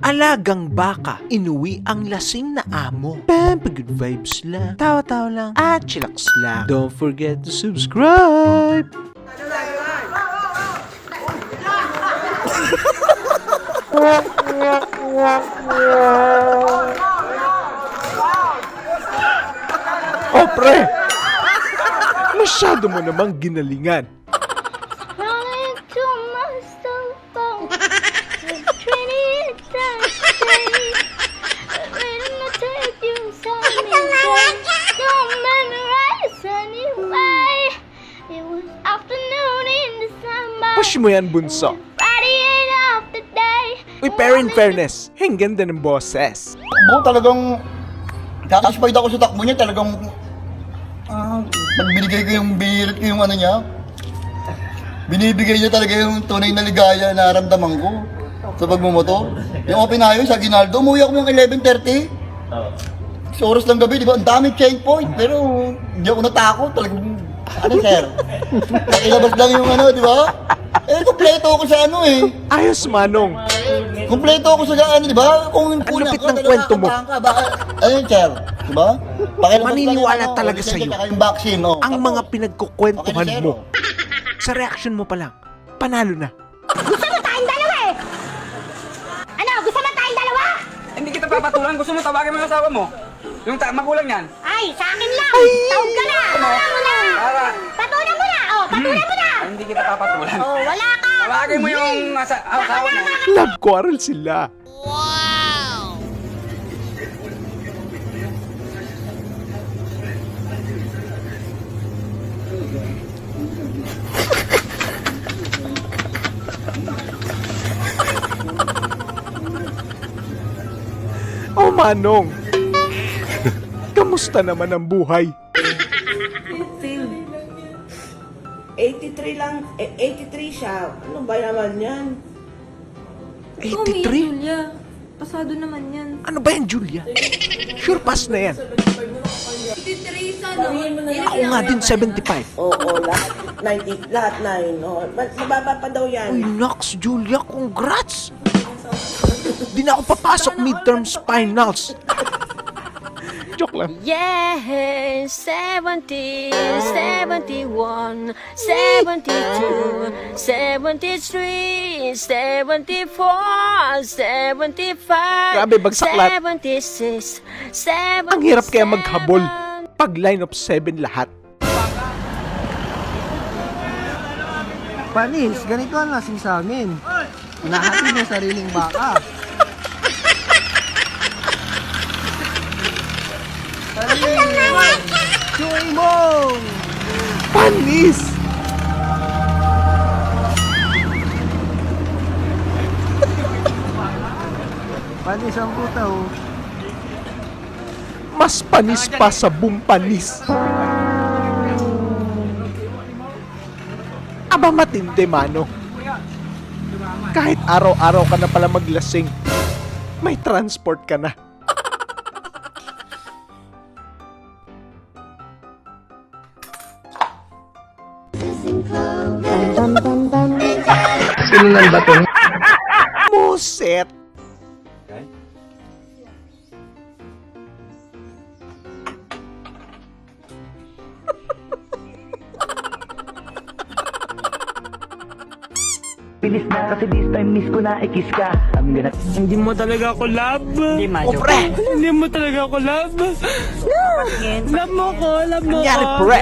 Alagang baka, inuwi ang lasing na amo. Pampa good vibes lang, tawa-tawa lang, at chillax lang. Don't forget to subscribe! Oh, pre! Masyado mo namang ginalingan. Push mo yan, bunso. Uy, pero in fairness, ang ganda ng boses. Talagang kakaspayed ako sa takbo niya, talagang pag binigay ko yung binirit ko yung ano niya, binibigay niya talaga yung tunay na ligaya na naramdaman ko sa pagmumoto. Yung open highway sa Aguinaldo, umuwi ako ng 11:30. Sa oras ng gabi, di ba? Ang daming checkpoint, pero hindi ako natakot. Talagang, ano sir? Nakilabas lang yung ano, di ba? Kompleto ako sa ano eh. Ayos, Manong. Kompleto ako sa ano, di ba? Kung Ang lupit ng kwento mo. Ayun, sir. Di ba? Maniniwala talaga sa'yo yung vaccine, no? ang mga pinagkukwentuhan mo. Sa reaction mo pa lang, panalo na. Gusto mo tayong dalawa eh! Ano? Gusto mo tayong dalawa? Hindi kita papatulan. Gusto mo tawagin mo yung asawa mo? Yung magulang yan. Ay, sa akin lang! Tawag ka na! Patulan mo na! Patulan mo na! Oh, patulan mo na! Hindi kita papatulan. Oh, wala ka! Tawagin mo yung asawa mo. Love quarrel sila. Oh, Manong. Kamusta naman ang buhay? Phil, 83 lang, 83 siya. Ano ba naman yan? 83? Julia. Pasado naman yan. Ano ba yan, Julia? Sure pass na yan. 83 sa no? Ako nga din, 75. Oo, lahat 90, lahat 9. Oh, mababa pa daw Uy, yan. Nox, Julia, congrats! Di na ako papasok midterms finals. Joke lang. Yes, 70, 71, 72, 73, 74, 75, Grabe, bagsak lahat. 76, 77. Ang hirap kaya maghabol pag line of 7 lahat. Panis, ganito ang lasing sa amin. Nahatid ng sariling baka. Chuy mo! Panis! Panis ang puta oh. Mas panis pa sa bumpanis. Aba, matindi, Mano. Kahit araw-araw ka na pala maglasing, may transport ka na. Sinunan ba ito? Muset! Bilis na kasi this time miss ko na ikis ka. I'm gonna... Hindi mo talaga ako love. O, pre! Hindi mo talaga ako love. Love mo ko, love mo Nangyari, ko. pre!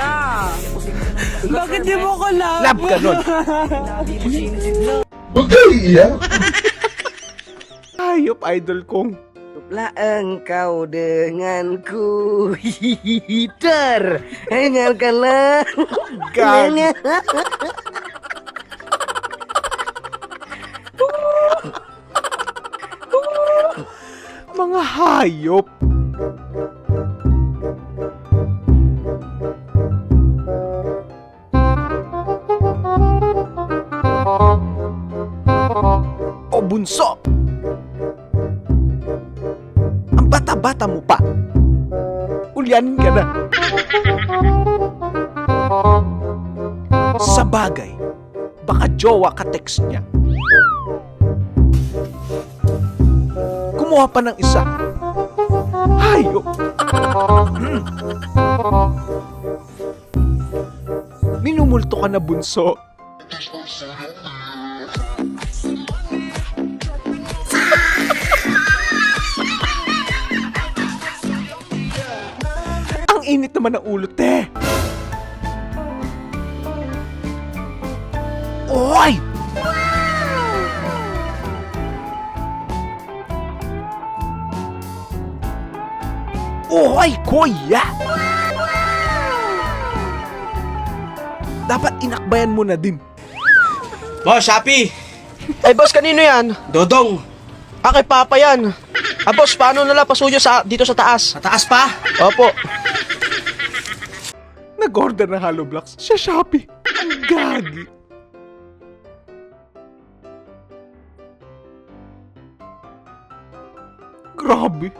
Bakit di mo ko love? Love ka nun. Hayop, idol kong. Lah engkau denganku hitar. Hangarkanlah. Gag. Mga hayop. O bunso. Ang bata-bata mo pa. Ulyanin ka na. Sa bagay, baka jowa ka text niya. Kumuha pa ng isa. Hayop. Minumulto ka na, bunso. Ang init naman ng ulo, te. Oy! Oy, kuya! Dapat inakbayan mo na din. Boss, Shopee! Ay, boss, kanino yan? Dodong! Kay Papa yan. Boss, paano nala pasuyo dito sa taas? Sa taas pa? Opo. Nag-order ng Hollow Blocks sa Shopee. Ang gagi. Grabe.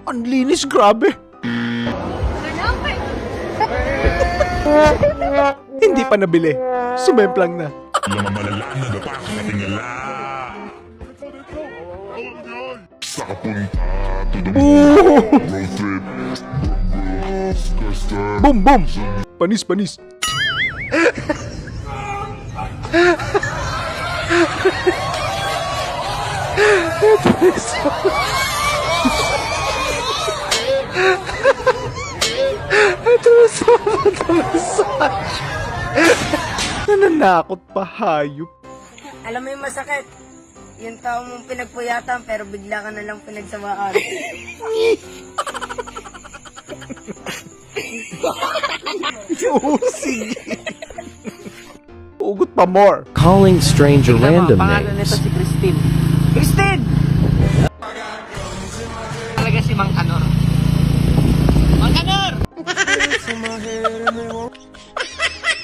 Ang linis, grabe. Hindi pa nabili. Sumemplang na. Boom, boom. Panis, panis. Nananakot pa, hayop. Alam mo yung masakit? Yung tao mong pinagpuyatan pero bigla ka na lang pinagsawaan. Oo, sige. Ugot pa more. Calling stranger random Pangalan nito names. si Christine. Christine! Talaga si Mang Kanor. Mang Kanor!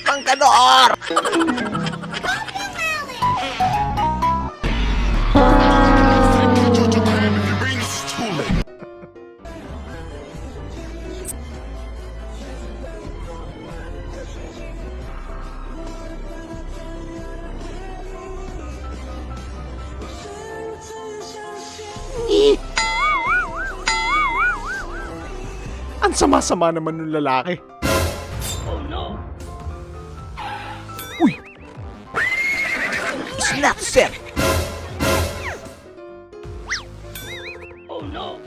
Mang Kanor! Ang sama-sama naman ng lalaki. Oh no. Uy! Snap set! Oh no.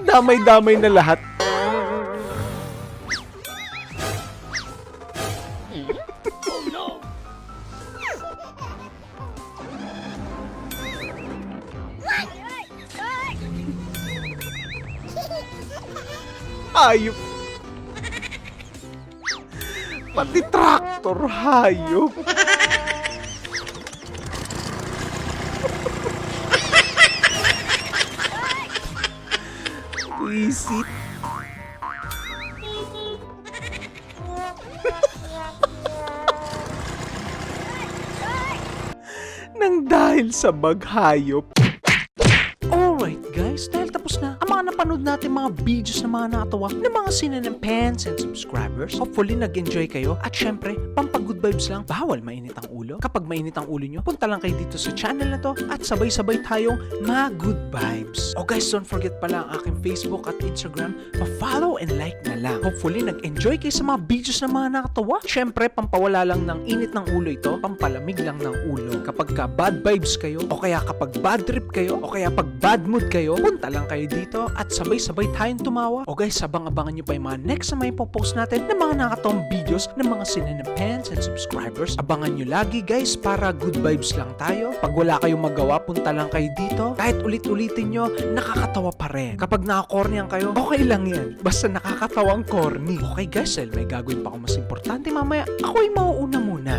Damay-damay na lahat. Hayop. Pati traktor, hayop. Visit. Nang dahil sa baghayop. Alright guys, dahil tapos na ang mga napanood natin mga videos na mga nakatawa ng mga sinanempans and subscribers. Hopefully nag-enjoy kayo at syempre, pampag-good vibes lang, bawal mainit ang ulo. Kapag mainit ang ulo nyo, punta lang kayo dito sa channel na to at sabay-sabay tayong mag-good vibes. Oh guys, don't forget pala ang aking Facebook at Instagram, pa-follow and like na lang. Hopefully nag-enjoy kayo sa mga videos na mga nakatawa. Syempre, pampawala lang ng init ng ulo ito, pampalamig lang ng ulo. Kapag ka bad vibes kayo, o kaya kapag bad trip kayo, o kaya pag bad mood kayo, punta lang kayo dito at sabay-sabay tayong tumawa. O guys, abang-abangan nyo pa yung mga next na may post natin ng mga nakatawang videos ng mga sinanempans and subscribers. Abangan nyo lagi guys para good vibes lang tayo. Pag wala kayong magawa, punta lang kayo dito. Kahit ulit-ulitin nyo, nakakatawa pa rin. Kapag nakakornian kayo, okay lang yan. Basta nakakatawang corny. Okay guys, dahil may gagawin pa ako mas importante mamaya, ako'y mauuna muna.